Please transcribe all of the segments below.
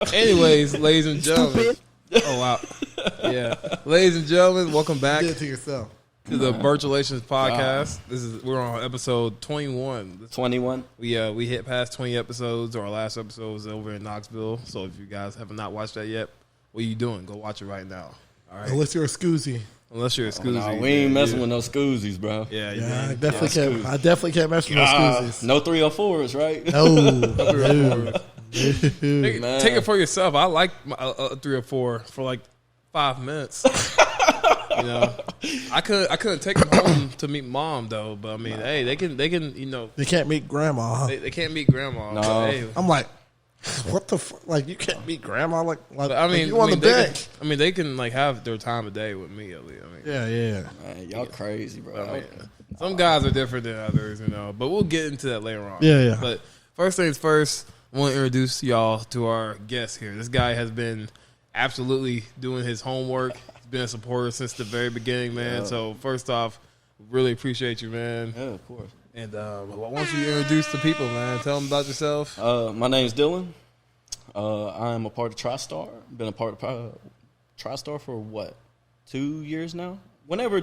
Anyways, ladies and gentlemen. Oh, wow. Yeah. Ladies and gentlemen, welcome back. You did it to yourself. To the Burchalations podcast. We're on episode 21. 21. We hit past 20 episodes. Our last episode was over in Knoxville. So if you guys have not watched that yet, what are you doing? Go watch it right now. All right. Unless you're a scoozy. Unless you're a scoozy. Nah, we ain't messing with no scoozies, bro. Yeah, I definitely can't mess with no scoozies. No 304s, right? No. Take it for yourself. I like 3 or 4 for like 5 minutes. You know, I couldn't take them home to meet mom though. But I mean, hey, they can. You know, they can't meet grandma. Huh? They can't meet grandma. No, hey. I'm like, what the fuck? Like, you can't meet grandma. Like I mean, you on the bench. They can like have their time of day with me at least. Yeah. Man, y'all crazy, bro. I mean, some guys are different than others, you know. But we'll get into that later on. Yeah. But first things first, I want to introduce y'all to our guest here. This guy has been absolutely doing his homework. He's been a supporter since the very beginning, man. Yeah. So first off, really appreciate you, man. Yeah, of course. And why don't you introduce the people, man? Tell them about yourself. My name's Dylan. I am a part of TriStar. Been a part of TriStar for what, 2 years now? Whenever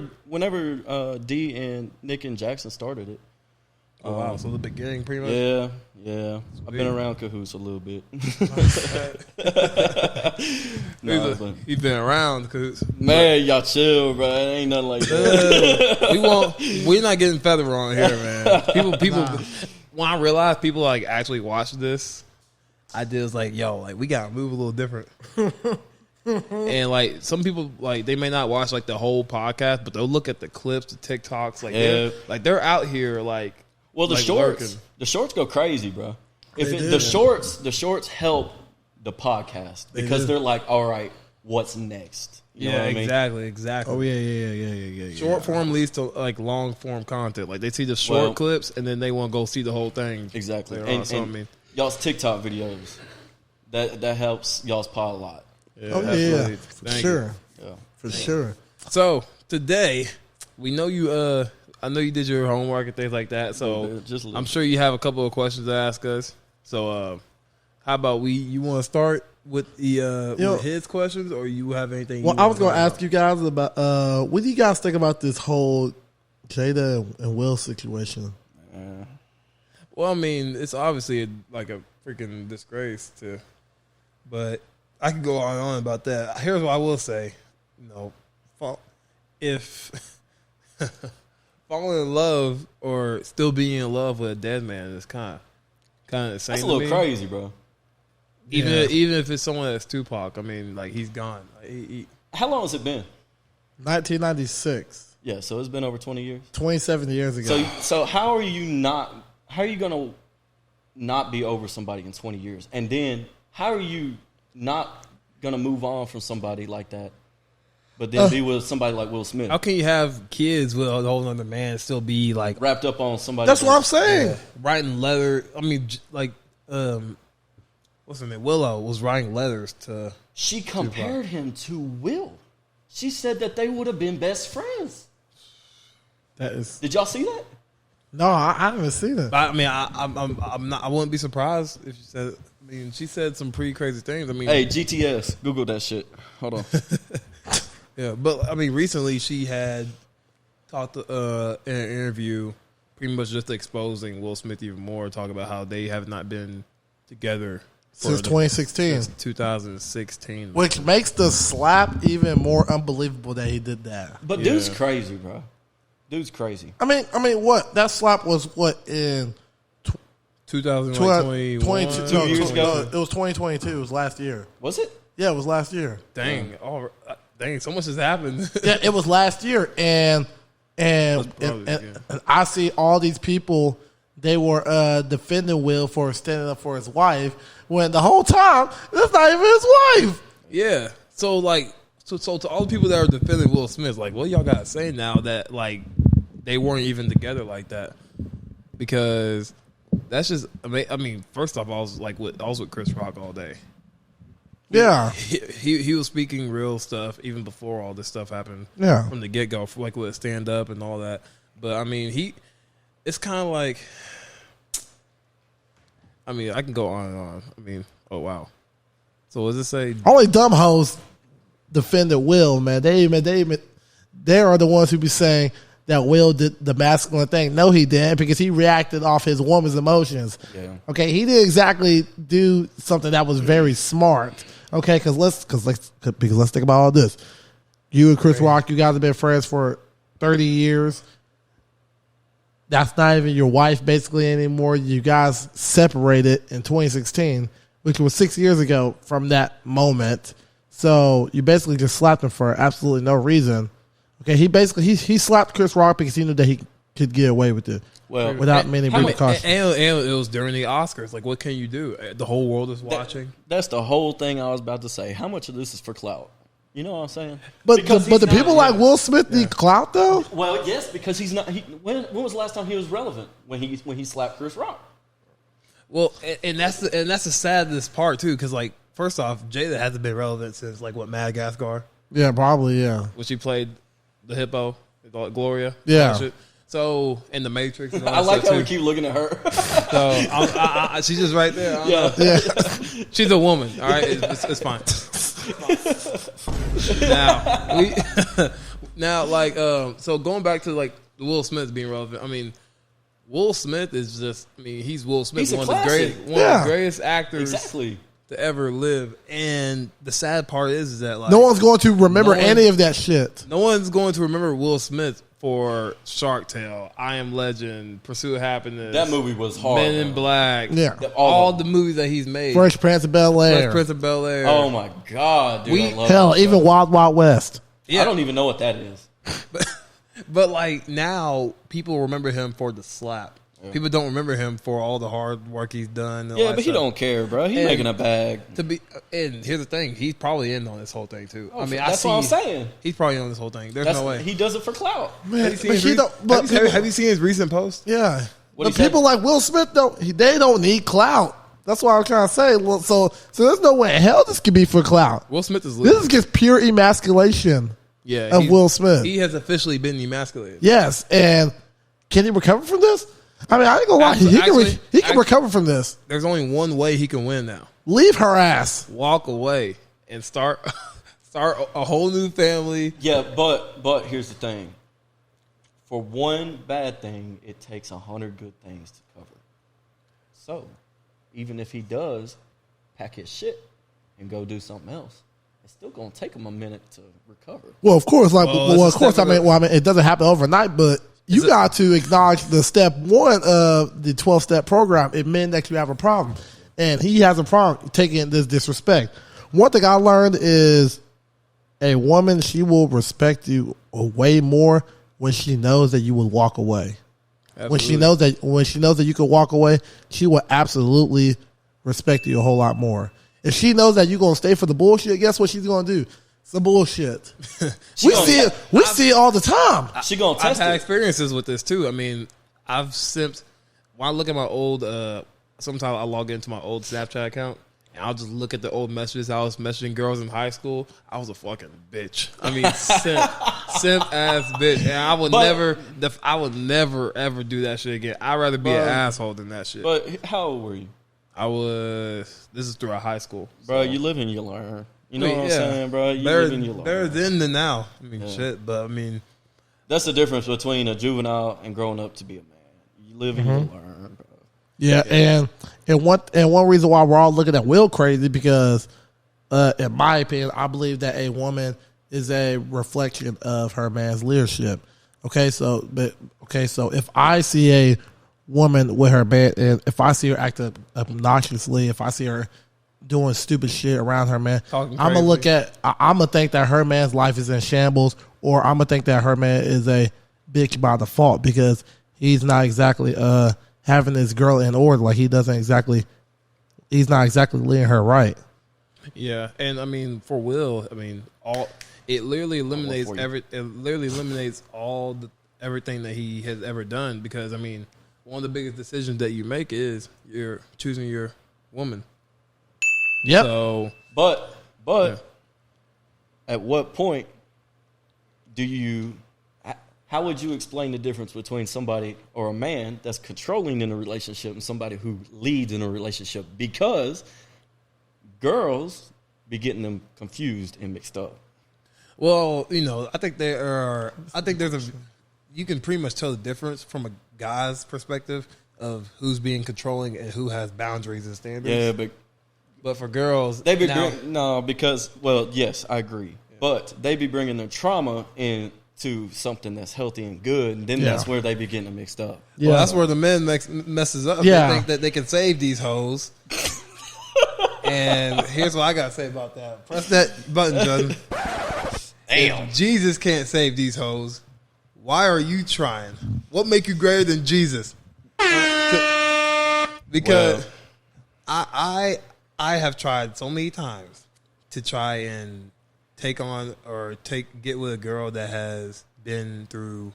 D and Nick and Jackson started it. Oh, wow. So the beginning pretty much? Yeah. I've been around Cahoots a little bit. He's been around Cahoots. Man, y'all chill, bro. It ain't nothing like that. We're not getting feather on here, man. People. Nah. When I realized people like actually watch this, I did was like, yo, like we gotta move a little different. And like some people, like they may not watch like the whole podcast, but they'll look at the clips, the TikToks, like they're out here like. Well, the like shorts go crazy, bro. The shorts help the podcast because they're like, all right, what's next? You know what I mean? Exactly. Oh yeah. Short form leads to like long form content. Like they see the short clips and then they want to go see the whole thing. Exactly. And y'all's TikTok videos that helps y'all's pod a lot. Yeah, for sure. Yeah, for sure. So today we know you. I know you did your homework and things like that, so I'm sure you have a couple of questions to ask us. So, how about you want to start with the with his questions, or you have anything? Well, I was going to ask you guys about what do you guys think about this whole Jada and Will situation? Well, I mean, it's obviously like a freaking disgrace but I can go on and on about that. Here's what I will say: if falling in love or still being in love with a dead man is kind of insane. That's a little crazy, bro. Even if it's someone that's Tupac, I mean, like he's gone. How long has it been? 1996. Yeah, so it's been over 20 years. 27 years ago. So how are you gonna not be over somebody in 20 years? And then how are you not gonna move on from somebody like that? But then be with somebody like Will Smith. How can you have kids with a whole other man and still be like wrapped up on somebody? That's what I'm saying. Writing letter. I mean, like, what's her name? Willow was writing letters to. She compared him to Will. She said that they would have been best friends. Did y'all see that? No, I haven't seen it. I mean, I'm not. I wouldn't be surprised if she said. I mean, she said some pretty crazy things. I mean, hey, GTS, Google that shit. Hold on. Yeah, but I mean, recently she had talked in an interview, pretty much just exposing Will Smith even more, talking about how they have not been together since 2016, since 2016, which makes the slap even more unbelievable that he did that. But dude's crazy, bro. Dude's crazy. I mean, what that slap was? What in 2021? 2 years ago? No, it was 2022. It was last year. Was it? Yeah, it was last year. Dang. Dang, so much has happened. Yeah, it was last year, and I see all these people. They were defending Will for standing up for his wife when the whole time that's not even his wife. Yeah. So to all the people that are defending Will Smith, like, what y'all got to say now that like they weren't even together like that? Because that's just. I mean, first off, I was with Chris Rock all day. Yeah, he was speaking real stuff even before all this stuff happened. Yeah, from the get go, like with stand up and all that. But I mean, it's kind of like, I mean, I can go on and on. I mean, oh wow, So what does it say? Only dumb hoes defended Will, man. They are the ones who be saying that Will did the masculine thing. No, he didn't, because he reacted off his woman's emotions. Yeah. Okay, he didn't exactly do something that was very smart. Okay, because let's think about all this. You and Chris Rock, you guys have been friends for 30 years. That's not even your wife basically anymore. You guys separated in 2016, which was 6 years ago from that moment. So you basically just slapped him for absolutely no reason. Okay, he slapped Chris Rock because he knew that he could get away with it. Well, without many repercussions. And it was during the Oscars. Like, what can you do? The whole world is watching. That's the whole thing I was about to say. How much of this is for clout? You know what I'm saying? But the people like Will Smith need clout though. Well, yes, because he's not. When was the last time he was relevant? When he slapped Chris Rock? Well, and that's the saddest part too, because like first off, Jada hasn't been relevant since like what, Madagascar, Yeah, probably. Yeah. when she played the hippo, Gloria. Yeah. All that shit. So in the Matrix, and all I that like stuff, how we too. keep looking at her. So she's just right there. Yeah. She's a woman. All right, it's fine. Now, like, so going back to like Will Smith being relevant. I mean, Will Smith is just. I mean, he's Will Smith, He's a one of the classic. greatest actors Exactly. to ever live. And the sad part is that like No one's going to remember No one- any of that shit. no one's going to remember Will Smith for Shark Tale, I Am Legend, Pursuit of Happiness. That movie was hard. Men in Black. Yeah. All the movies that he's made. Fresh Prince of Bel Fresh Air. Prince of Bel Air. Oh my god, dude! I love Hell, that even show. Wild Wild West. Yeah. I don't even know what that is. But like now, people remember him for the slap. People don't remember him for all the hard work he's done. And all Yeah, that but he stuff. don't care, bro. He's And making a bag. And here's the thing: he's probably in on this whole thing too. I mean, That's what I'm saying. He's probably in on this whole thing. There's That's, no way. he does it for clout. Man, Have you seen but his he re- don't. But have you- people, have you seen his recent post? yeah, What'd but he say? people like Will Smith they don't need clout. That's what I'm trying to say. Well, so there's no way in hell this could be for clout. Will Smith is This losing. is just pure emasculation of he's- Will Smith. He has officially been emasculated. Yes, and can he recover from this? I mean, I ain't gonna lie. Actually- He can recover from this. There's only one way he can win now: Leave her ass. walk away and start a whole new family. Yeah, but here's the thing. For one bad thing, it takes 100 good things to cover. So, even if he does pack his shit and go do something else, it's still gonna take him a minute to recover. Well, of course, Well, of course. I mean, it doesn't happen overnight, but you got to acknowledge the step one of the 12-step program. It meant that you have a problem, and he has a problem taking this disrespect. One thing I learned is a woman, she will respect you way more when she knows that you will walk away. When she knows that you can walk away, she will absolutely respect you a whole lot more. If she knows that you're gonna stay for the bullshit, guess what she's gonna do? Some bullshit. We see it all the time. She gonna I've test had it. experiences with this too. I mean, I've simped. When I look at my old, sometimes I log into my old Snapchat account and I'll just look at the old messages I was messaging girls in high school. I was a fucking bitch. I mean, simp ass bitch, and I would never ever do that shit again. I'd rather be an asshole than that shit. But how old were you? This is throughout high school, Bro, so. you live and you learn. You know I mean, what I'm yeah. saying, bro? You Better, live and you learn. better then than now. I mean, shit, but I mean, That's the difference between a juvenile and growing up to be a man. You live and you learn, bro. Yeah, and one reason why we're all looking at Will crazy because, in my opinion, I believe that a woman is a reflection of her man's leadership. So if I see a woman with her man, and if I see her acting obnoxiously, if I see her doing stupid shit around her man, Talking I'm gonna crazy. I'm gonna think that her man's life is in shambles, or I'm gonna think that her man is a bitch by default because he's not exactly having his girl in order. Like he's not exactly leading her right. yeah, and I mean, for Will, I mean, it literally eliminates everything that he has ever done because I mean, one of the biggest decisions that you make is you're choosing your woman. Yep. So, But Yeah. at what point do you? How would you explain the difference between somebody or a man that's controlling in a relationship and somebody who leads in a relationship? Because girls be getting them confused and mixed up. Well, I think there's a. You can pretty much tell the difference from a guy's perspective of who's being controlling and who has boundaries and standards. Yeah, but for girls, they be because yes, I agree. Yeah. But they be bringing their trauma into something that's healthy and good, and then that's where they be getting mixed up. Yeah, well, that's where the men messes up. Yeah. They think that they can save these hoes. And here's what I gotta say about that. Press that button, Jordan. Damn. If Jesus can't save these hoes, why are you trying? What make you greater than Jesus? Because I have tried so many times to try and take on or get with a girl that has been through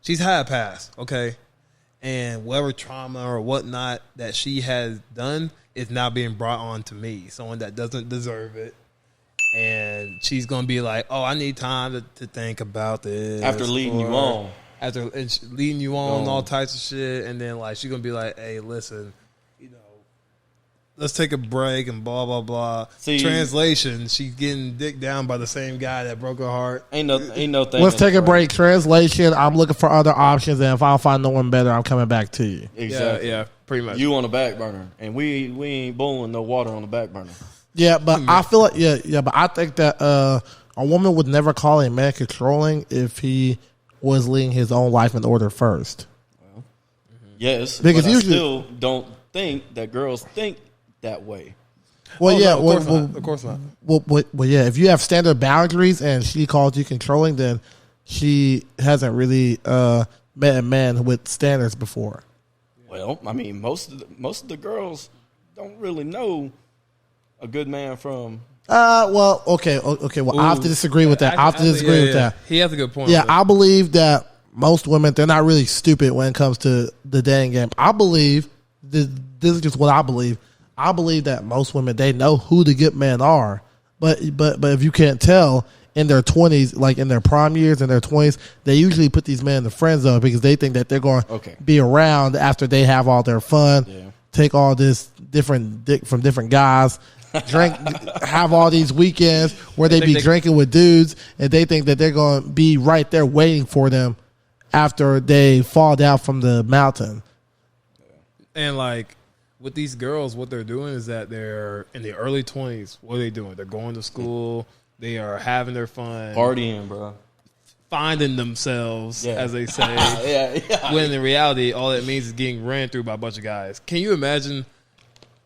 she's had a past, okay? And whatever trauma or whatnot that she has done is now being brought on to me, someone that doesn't deserve it. And she's gonna be like, "Oh, I need time to think about this." After leading you on, leading you on, all types of shit, and then like she's gonna be like, "Hey, listen, let's take a break," and blah blah blah. See, translation: she's getting dicked down by the same guy that broke her heart. Ain't no thing. Let's take a break. Translation: I'm looking for other options, and if I don't find no one better, I'm coming back to you. Exactly. Yeah, pretty much. You on the back burner, and we ain't boiling no water on the back burner. Yeah, but I feel like but I think that a woman would never call a man controlling if he was leading his own life in order first. Well, yes, because but I still don't think that girls think that way. Well, of course not. Well, yeah. If you have standard boundaries and she calls you controlling, then she hasn't really met a man with standards before. Well, I mean, most of the girls don't really know a good man from. Okay. Well, I have to disagree with that. I have to disagree with that. He has a good point. Yeah, I believe that most women, they're not really stupid when it comes to the dating game. I believe this is just what I believe. I believe that most women, they know who the good men are, but if you can't tell, in their 20s, like in their prime years, in their 20s, they usually put these men in the friend zone because they think that they're going to be around after they have all their fun, take all this different dick from different guys, drink, have all these weekends where they be drinking with dudes, and they think that they're going to be right there waiting for them after they fall down from the mountain. And like with these girls, what they're doing is that they're in the early 20s. What are they doing? They're going to school. They are having their fun. Partying, bro. Finding themselves, as they say. When in reality, all it means is getting ran through by a bunch of guys. Can you imagine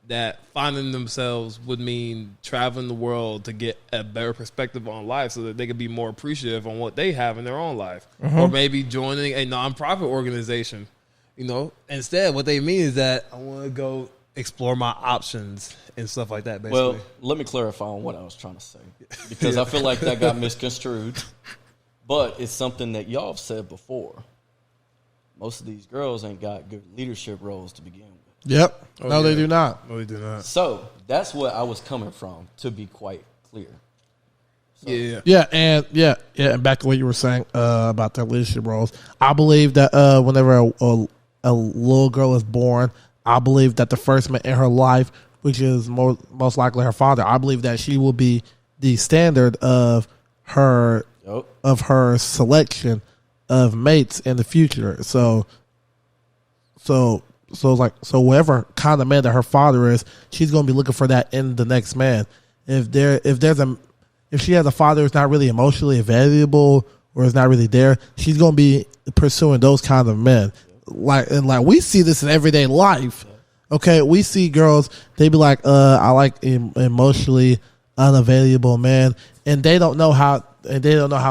that finding themselves would mean traveling the world to get a better perspective on life so that they could be more appreciative on what they have in their own life? Or maybe joining a nonprofit organization. Instead, what they mean is that I want to go explore my options and stuff like that, basically. Well, let me clarify on what I was trying to say, because I feel like that got misconstrued. But it's something that y'all have said before. Most of these girls ain't got good leadership roles to begin with. Yep. They do not. No, they do not. So that's where I was coming from, to be quite clear. So. And back to what you were saying about their leadership roles. I believe that whenever a little girl is born, I believe that the first man in her life, which is most likely her father, I believe that she will be the standard of her selection of mates in the future. So whatever kind of man that her father is, she's going to be looking for that in the next man. If she has a father who's not really emotionally available or is not really there, she's going to be pursuing those kinds of men. Like we see this in everyday life. Okay, we see girls, they be like, I like emotionally unavailable men, and they don't know how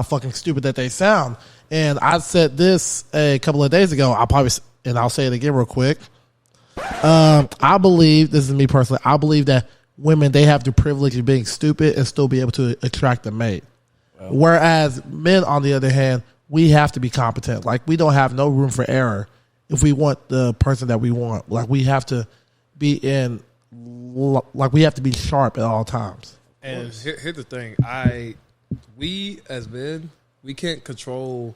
fucking stupid that they sound. And I said this a couple of days ago. I'll say it again real quick. I believe, this is me personally, I believe that women, they have the privilege of being stupid and still be able to attract a mate. Well, whereas men, on the other hand, we have to be competent. Like, we don't have no room for error if we want the person that we want. Like, we have to be sharp at all times. And here's the thing. We as men, we can't control.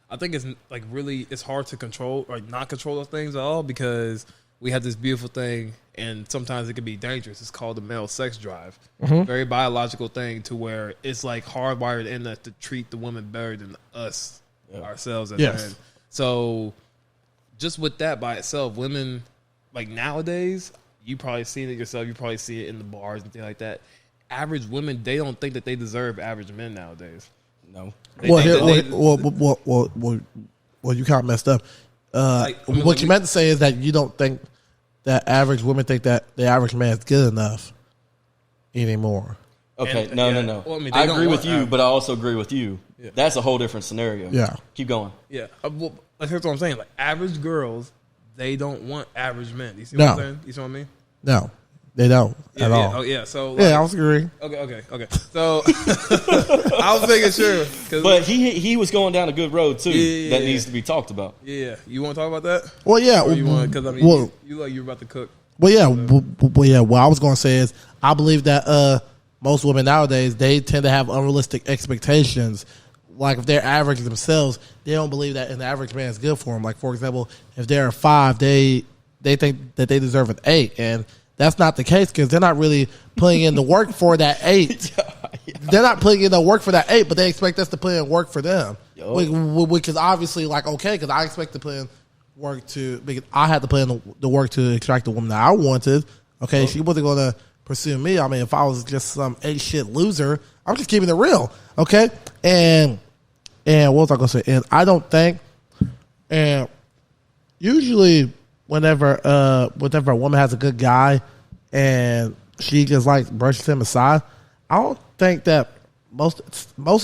I think it's like really, it's hard to control or not control those things at all, because we have this beautiful thing, and sometimes it can be dangerous. It's called the male sex drive. Very biological thing to where it's like hardwired in us to treat the woman better than us ourselves as men. So just with that by itself, women like nowadays, you probably seen it yourself. You probably see it in the bars and things like that. Average women, they don't think that they deserve average men nowadays. No. Well, you kind of messed up. What you meant to say is that you don't think that average women think that the average man is good enough anymore. Okay, And, no. Well, I mean, I agree with you, but I also agree with you. Yeah. That's a whole different scenario. Yeah. Keep going. Yeah. Well, that's what I'm saying. Like, average girls, they don't want average men. You see what I'm saying? You see what I mean? No, they don't at all. Oh, yeah. So, like, yeah, I was agreeing. Okay. So, I was making sure. But he was going down a good road, too, that needs to be talked about. Yeah. You want to talk about that? Well, yeah. Because, I mean, you like you were about to cook. Well, yeah. What I was going to say is I believe that most women nowadays, they tend to have unrealistic expectations. Like, if they're average themselves, they don't believe that an average man is good for them. Like, for example, if they're a 5, they think that they deserve an 8. And that's not the case because they're not really putting in the work for that 8. They're not putting in the work for that 8, but they expect us to put in work for them. Which is obviously, like, okay, because I expect to put in work because I had to put in the work to extract the woman that I wanted. Okay, she wasn't going to pursue me. I mean, if I was just some 8 shit loser, I'm just keeping it real. Okay? And what was I going to say? And I don't think, and usually whenever a woman has a good guy and she just like brushes him aside, I don't think that most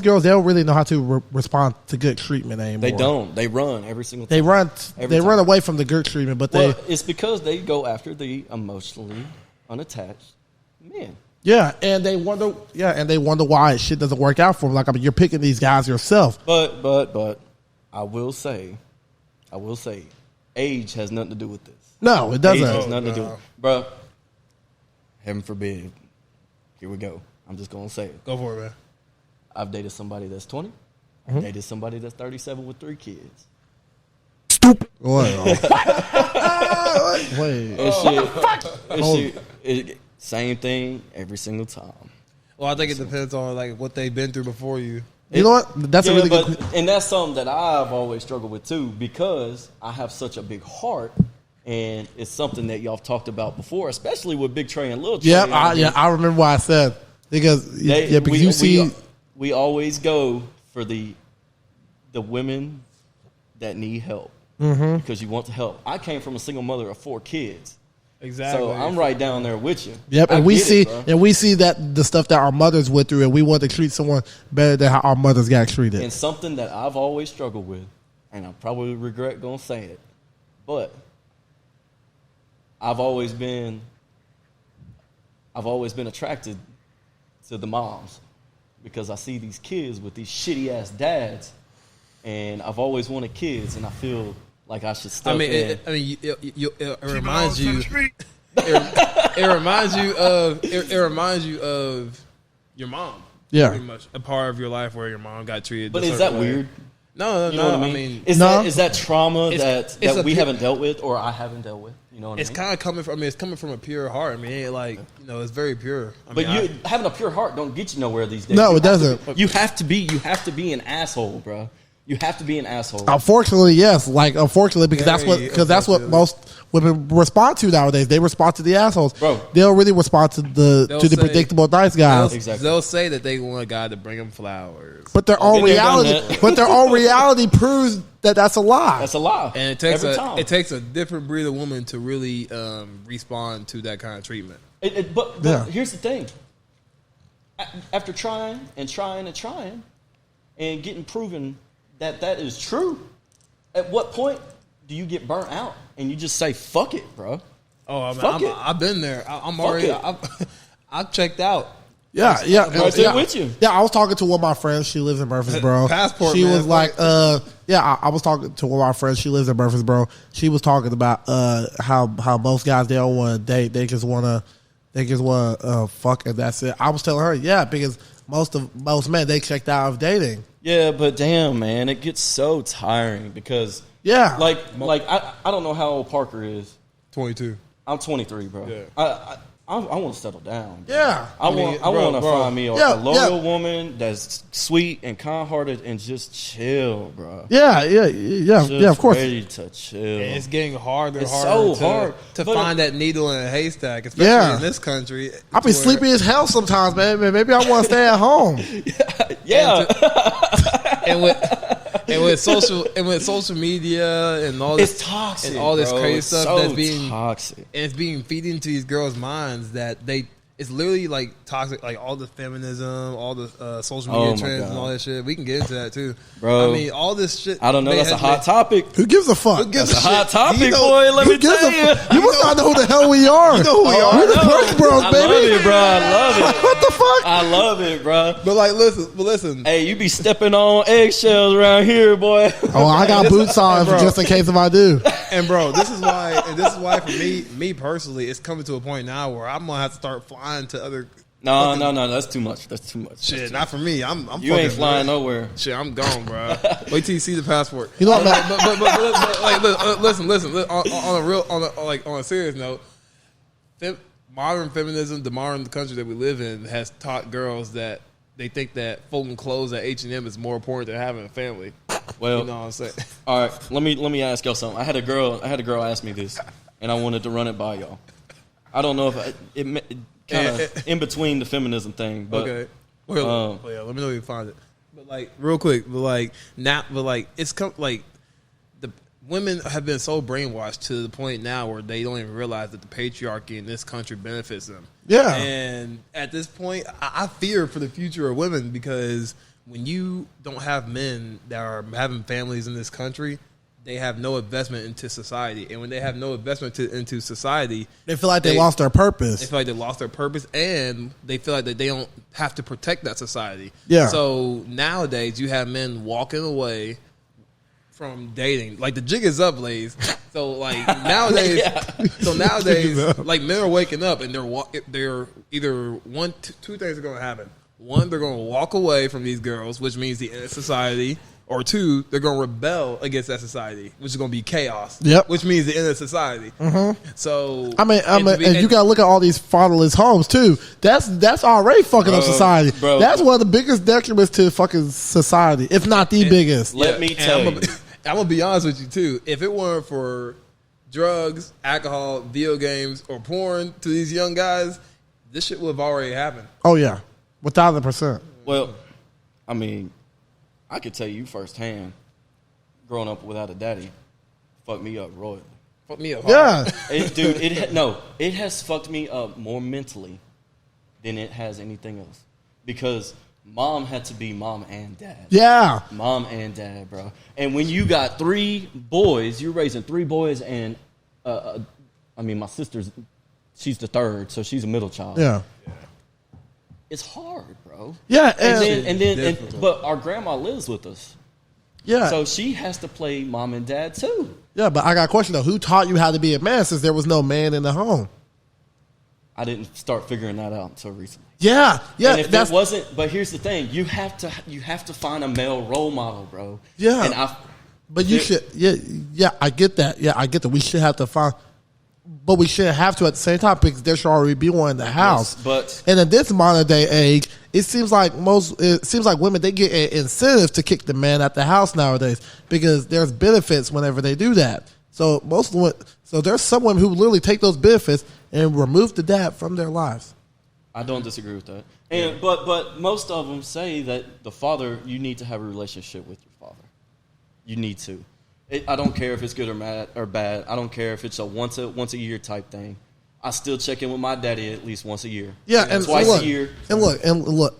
girls, they don't really know how to respond to good treatment anymore. They don't. They run every single time. They run away from the good treatment, but it's because they go after the emotionally unattached men. Yeah, and they wonder why shit doesn't work out for them. Like, I mean, you're picking these guys yourself. But I will say, age has nothing to do with this. No, it doesn't. Age has nothing to do with it. Bro, heaven forbid. Here we go. I'm just going to say it. Go for it, man. I've dated somebody that's 20. I've dated somebody that's 37 with 3 kids. Stupid. Wait. Same thing every single time. Well, I think it depends on like what they've been through before you. You know what? That's a really good. And that's something that I've always struggled with too, because I have such a big heart, and it's something that y'all have talked about before, especially with Big Trey and Little Trey. I remember what I said because we always go for the women that need help because you want to help. I came from a single mother of 4 kids. Exactly. So I'm right down there with you. Yep, and we see that the stuff that our mothers went through, and we want to treat someone better than how our mothers got treated. And something that I've always struggled with, and I probably regret going to say it, but I've always been attracted to the moms because I see these kids with these shitty ass dads, and I've always wanted kids, and I feel like I should step in. It reminds you. It reminds you of your mom. Yeah, pretty much a part of your life where your mom got treated. But is that weird? No. You know what I mean? Is that trauma that we haven't dealt with, or I haven't dealt with? You know what I mean? It's kind of coming from. I mean, it's coming from a pure heart. I mean, it ain't like it's very pure. Having a pure heart don't get you nowhere these days. No, it doesn't. You have to be an asshole, bro. You have to be an asshole. Unfortunately, yes. Because that's what most women respond to nowadays. They respond to the assholes. Bro. They don't really respond to the predictable nice guys. They'll say that they want a guy to bring them flowers, but their own reality proves that that's a lie. That's a lie. And it takes a different breed of woman to really respond to that kind of treatment. But here's the thing. After trying and getting proven that is true, at what point do you get burnt out and you just say fuck it, bro? I've been there. I've checked out. Yeah. With you. Yeah, I was talking to one of my friends. She lives in Murfreesboro. Passport. She man. was like, I was talking to one of my friends. She lives in Murfreesboro. She was talking about how most guys, they don't want to date. They just want to fuck, and that's it. I was telling her, because most men, they checked out of dating. Yeah, but damn, man, it gets so tiring because I don't know how old Parker is. 22. I'm 23, bro. Yeah. I want to settle down. Bro. Yeah. I want to find me a loyal woman that's sweet and kind-hearted and just chill, bro. Yeah, of course. Ready to chill. And it's getting harder It's harder so hard to find that needle in a haystack, especially in this country. I be sleepy as hell sometimes, man. Maybe I want to stay at home. Yeah. And with social media and all this, it's toxic, and all this crazy it's stuff so that's being toxic, and it's being feed into these girls' minds that it's literally like toxic, like all the feminism, all the social media trends and all that shit. We can get into that too, bro. I mean, all this shit. I don't know. That's a hot topic. Who gives a fuck? That's a hot topic, boy. Let me tell you. You must not know who the hell we are. You know who we are. We're the Perk Bros, baby. I love it, bro. I love it. What the fuck? I love it, bro. But like, listen. Hey, you be stepping on eggshells around here, boy. Oh, I got boots on just in case if I do. And bro, this is why for me personally, it's coming to a point now where I'm gonna have to start flying to other. No, that's too much. That's too much. Shit, not for me. I'm you ain't flying nowhere. Shit, I'm gone, bro. Wait till you see the passport. You know what, man? But like, listen. On a serious note, modern feminism, the modern country that we live in, has taught girls that they think that folding clothes at H&M is more important than having a family. Well, you know what I'm saying. All right, let me ask y'all something. I had a girl ask me this, and I wanted to run it by y'all. I don't know if it kind of in between the feminism thing, but okay. Well, let me know if you find it. But like, real quick, it's like the women have been so brainwashed to the point now where they don't even realize that the patriarchy in this country benefits them. Yeah, and at this point, I fear for the future of women because when you don't have men that are having families in this country, they have no investment into society. And when they have no investment into society, they feel like they lost their purpose. They feel like they lost their purpose, and they feel like that they don't have to protect that society. Yeah. So nowadays, you have men walking away from dating. Like, the jig is up, Blaze. So like nowadays, like, men are waking up and they're either two things are going to happen. One, they're going to walk away from these girls, which means the end of society. Or two, they're going to rebel against that society, which is going to be chaos. Yep. Which means the end of society. Mm-hmm. So I mean, you got to look at all these fatherless homes too. That's already fucking up society. Bro. That's one of the biggest detriments to fucking society, if not the biggest. Let me tell you. I'm gonna be honest with you too. If it weren't for drugs, alcohol, video games, or porn to these young guys, this shit would have already happened. Oh yeah, 1,000%. Well, I mean, I could tell you firsthand, growing up without a daddy, fucked me up royally. Fucked me up. Yeah, it has fucked me up more mentally than it has anything else because mom had to be mom and dad. Yeah, mom and dad, bro. And when you got 3 boys, you're raising 3 boys, and I mean, my sister's, she's the third, so she's a middle child. Yeah. It's hard, bro. Yeah, but our grandma lives with us. Yeah. So she has to play mom and dad too. Yeah, but I got a question though. Who taught you how to be a man since there was no man in the home? I didn't start figuring that out until recently. Yeah. And if it wasn't, but here's the thing: you have to find a male role model, bro. Yeah. But you should. Yeah. I get that. Yeah, I get that. We should have to find. But we shouldn't have to at the same time because there should already be one in the house. Yes, and in this modern day age, it seems like women, they get an incentive to kick the man out the house nowadays because there's benefits whenever they do that. So there's some women who literally take those benefits and remove the dad from their lives. I don't disagree with that. And but most of them say that the father, you need to have a relationship with your father. You need to. I don't care if it's good or bad. I don't care if it's a once a year type thing. I still check in with my daddy at least once a year. Yeah, and twice a year. And look.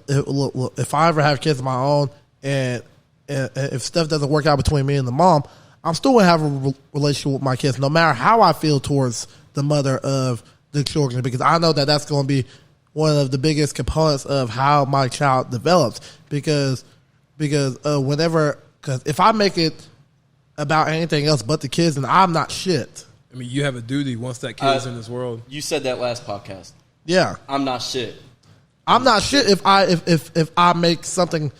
If I ever have kids of my own, and if stuff doesn't work out between me and the mom, I'm still gonna have a relationship with my kids, no matter how I feel towards the mother of the children, because I know that that's going to be one of the biggest components of how my child develops. Because if I make it about anything else but the kids, and I'm not shit. I mean, you have a duty once that kid is in this world. You said that last podcast. Yeah, I'm not shit. I'm not shit if I make something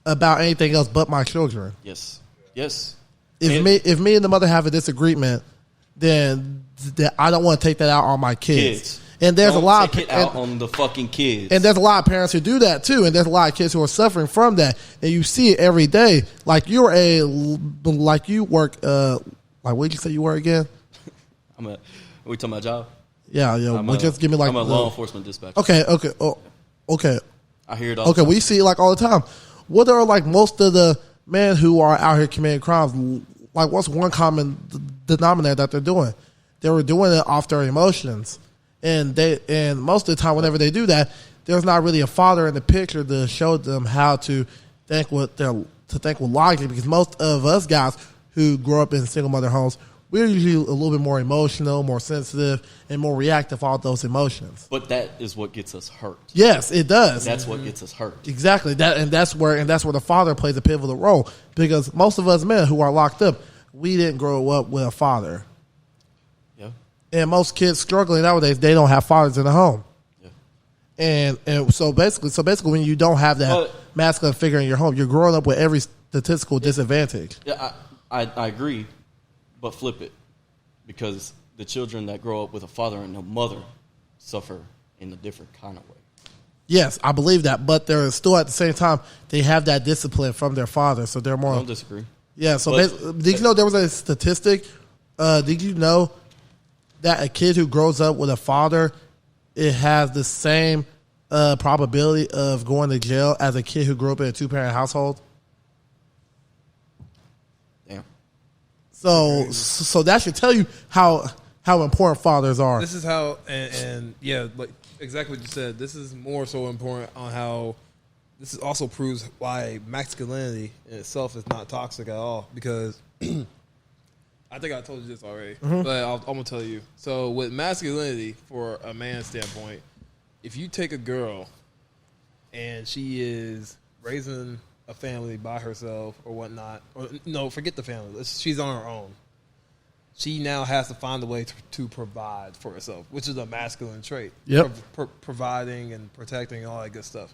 about anything else but my children. Yes. If me and the mother have a disagreement, then I don't want to take that out on my kids. And there's Don't a lot take it out on the fucking kids. And there's a lot of parents who do that too. And there's a lot of kids who are suffering from that. And you see it every day. Like you work, like what did you say you were again? Are we talking about job? Yeah, just give me like I'm a law enforcement dispatcher. Okay. Okay. I hear it all the time. Okay, we see it like all the time. What are like most of the men who are out here committing crimes? Like, what's one common denominator that they're doing? They were doing it off their emotions, and most of the time, whenever they do that, there's not really a father in the picture to show them how to think with logic. Because most of us guys who grow up in single mother homes, we're usually a little bit more emotional, more sensitive, and more reactive to all those emotions. But that is what gets us hurt. Yes, it does. That's what gets us hurt. Exactly. That's where the father plays a pivotal role. Because most of us men who are locked up, we didn't grow up with a father. Yeah. And most kids struggling nowadays, they don't have fathers in the home. Yeah. And so basically when you don't have that masculine figure in your home, you're growing up with every statistical disadvantage. Yeah, I agree. But flip it, because the children that grow up with a father and a mother suffer in a different kind of way. Yes, I believe that, but they're still at the same time they have that discipline from their father, so they're more. I don't disagree. Yeah. So did you know there was a statistic? Did you know that a kid who grows up with a father, it has the same probability of going to jail as a kid who grew up in a 2-parent household? So that should tell you how important fathers are. This is how, and yeah, like exactly what you said. This is more so important on how this also proves why masculinity in itself is not toxic at all. Because I think I told you this already, but I'm gonna tell you. So with masculinity, for a man's standpoint, if you take a girl and she is raising a family by herself or whatnot, or no, forget the family. She's on her own. She now has to find a way to provide for herself, which is a masculine trait. Yep. Providing and protecting, all that good stuff.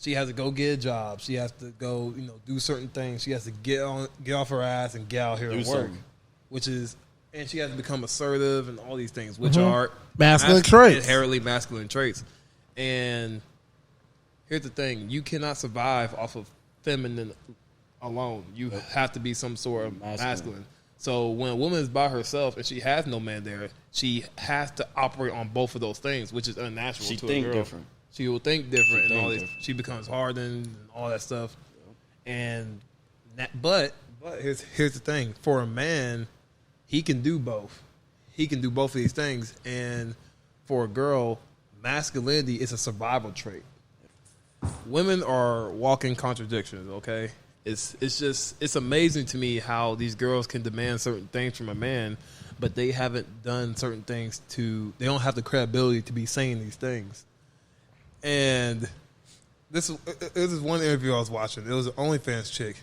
She has to go get a job. She has to go, do certain things. She has to get off her ass and get out here and work, and she has to become assertive and all these things, which are masculine traits, inherently masculine traits. And here's the thing: you cannot survive off of feminine alone. You have to be some sort of masculine. So when a woman is by herself and she has no man there, she has to operate on both of those things, which is unnatural to a girl. She think different. She will think different and all this. She becomes hardened and all that stuff. And but here's the thing: for a man, he can do both. He can do both of these things. And for a girl, masculinity is a survival trait. Women are walking contradictions, okay? It's amazing to me how these girls can demand certain things from a man, but they haven't done certain things they don't have the credibility to be saying these things. And this is one interview I was watching. It was an OnlyFans chick,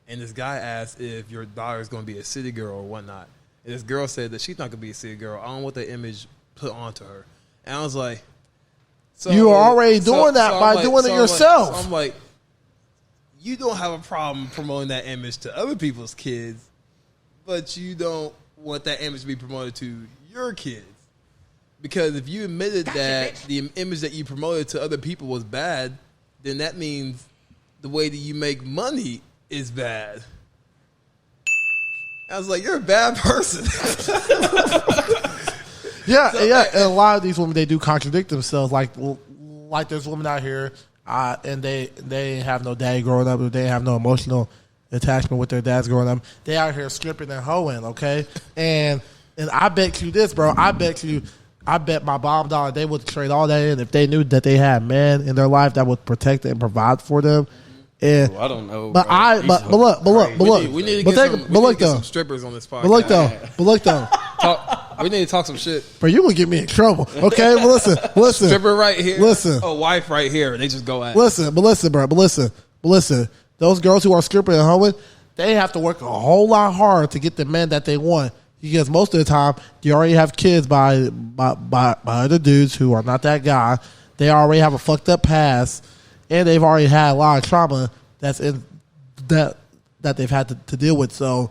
and this guy asked if your daughter is going to be a city girl or whatnot. And this girl said that she's not going to be a city girl. I don't want that image put onto her. And I was like, you are already doing that by doing it yourself. So I'm like, you don't have a problem promoting that image to other people's kids, but you don't want that image to be promoted to your kids. Because if you admitted that the image that you promoted to other people was bad, then that means the way that you make money is bad. I was like, you're a bad person. Yeah. And a lot of these women, they do contradict themselves. Like there's women out here, and they have no daddy growing up, or they have no emotional attachment with their dads growing up. They out here stripping and hoeing, okay? And I bet you this, bro. I bet my bottom dollar they would trade all that in if they knew that they had men in their life that would protect and provide for them. And, I don't know. But look. We need to get some strippers on this podcast. But look though. We need to talk some shit. Bro, you gonna get me in trouble. Okay, but listen. Stripper right here. Listen. A wife right here. They just go at Listen, bro. Listen. Those girls who are stripping and hoeing, they have to work a whole lot hard to get the men that they want. Because most of the time, you already have kids by other dudes who are not that guy. They already have a fucked up past, and they've already had a lot of trauma that they've had to deal with. So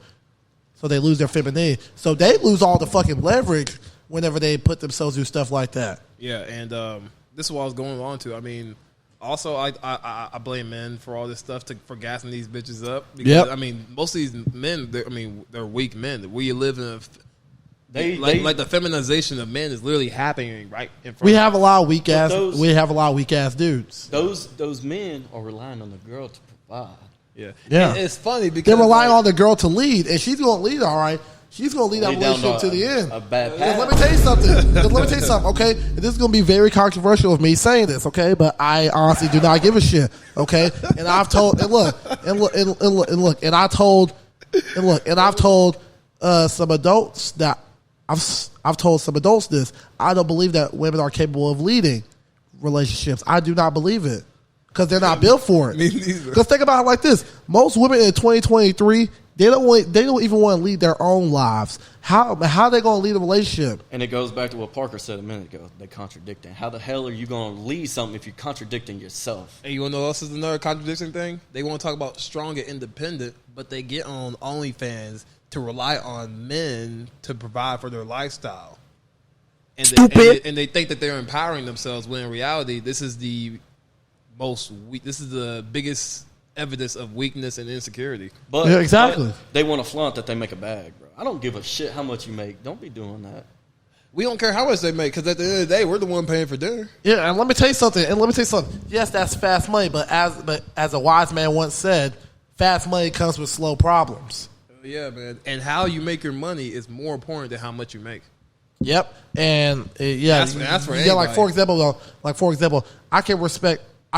so they lose their femininity. So they lose all the fucking leverage whenever they put themselves through stuff like that. Yeah, and this is what I was going on to. I mean, also I blame men for all this stuff for gassing these bitches up. Because, I mean, most of these men, they're weak men. We live in like the feminization of men is literally happening right in front. We have a lot of weak ass dudes. Those men are relying on the girl to provide. Yeah. And it's funny because they're relying on the girl to lead, and she's going to lead all right. She's going to lead that relationship to the end. A bad path. Let me tell you something. Okay, this is going to be very controversial of me saying this. Okay, but I honestly do not give a shit. Okay, and I've told some adults that I've told some adults this. I don't believe that women are capable of leading relationships. I do not believe it because they're not built for it. Me neither. Because think about it like this: most women in 2023. They don't even want to lead their own lives. How are they going to lead a relationship? And it goes back to what Parker said a minute ago. They're contradicting. How the hell are you going to lead something if you're contradicting yourself? And you want to know what else is another contradiction thing? They want to talk about strong and independent, but they get on OnlyFans to rely on men to provide for their lifestyle. And they think that they're empowering themselves when in reality, this is the biggest evidence of weakness and insecurity. But, yeah, exactly. But they want to flaunt that they make a bag, bro. I don't give a shit how much you make. Don't be doing that. We don't care how much they make because at the end of the day, we're the one paying for dinner. Yeah, and let me tell you something. Yes, that's fast money, but as a wise man once said, fast money comes with slow problems. Yeah, man. And how you make your money is more important than how much you make. Yep, and that's for anybody. Like for example, I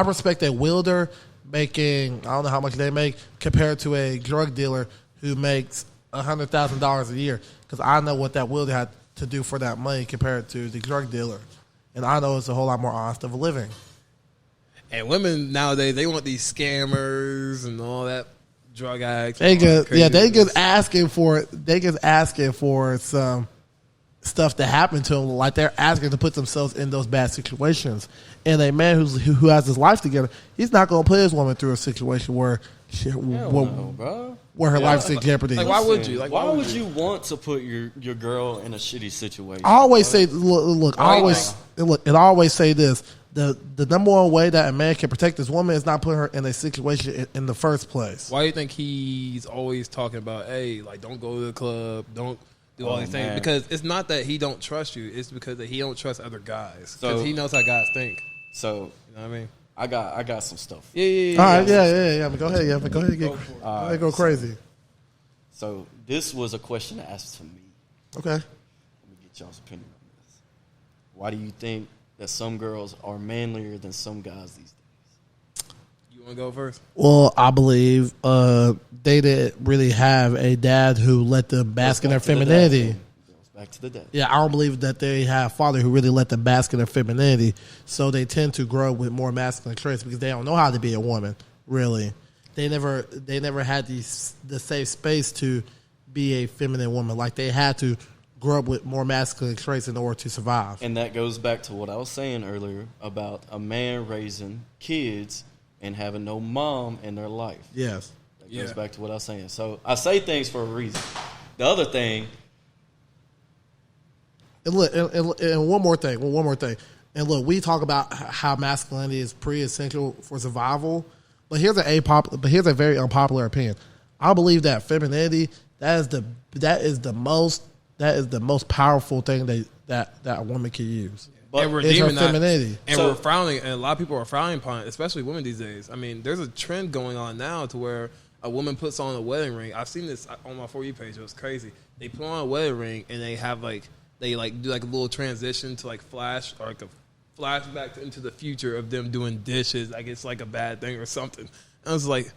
respect a welder making, I don't know how much they make compared to a drug dealer who makes $100,000 a year, because I know what that welder had to do for that money compared to the drug dealer, and I know it's a whole lot more honest of a living. And women nowadays, they want these scammers and all that drug addicts. They just asking for some stuff to happen to them, like they're asking to put themselves in those bad situations. And a man who has his life together, he's not going to put his woman through a situation where her life's in jeopardy. Like, why would you? Why would you want to put your girl in a shitty situation? I always say, I always say this: the number one way that a man can protect his woman is not putting her in a situation in the first place. Why do you think he's always talking about, hey, like, don't go to the club, don't do all these things? Because it's not that he don't trust you; it's because that he don't trust other guys. Because he knows how guys think. So, you know what I mean? I got some stuff. Yeah. All right, yeah. Go ahead, go crazy. So this was a question asked to me. Okay. Let me get y'all's opinion on this. Why do you think that some girls are manlier than some guys these days? You want to go first? Well, I believe they didn't really have a dad who let them bask in their femininity. Back to the dad. Yeah, I don't believe that they have a father who really let them bask in their femininity. So they tend to grow with more masculine traits because they don't know how to be a woman, really. They never had the safe space to be a feminine woman. Like, they had to grow up with more masculine traits in order to survive. And that goes back to what I was saying earlier about a man raising kids and having no mom in their life. Yes. That goes back to what I was saying. So I say things for a reason. The other thing... And look, and one more thing. And look, we talk about how masculinity is pretty essential for survival, but here's a very unpopular opinion. I believe that femininity that is the most powerful thing that a woman can use. But we're her femininity, we're frowning, and a lot of people are frowning upon it, especially women these days. I mean, there's a trend going on now to where a woman puts on a wedding ring. I've seen this on my For You page. It was crazy. They put on a wedding ring and they have They do a little transition to flash or a flashback into the future of them doing dishes. Like it's like a bad thing or something. And I was like,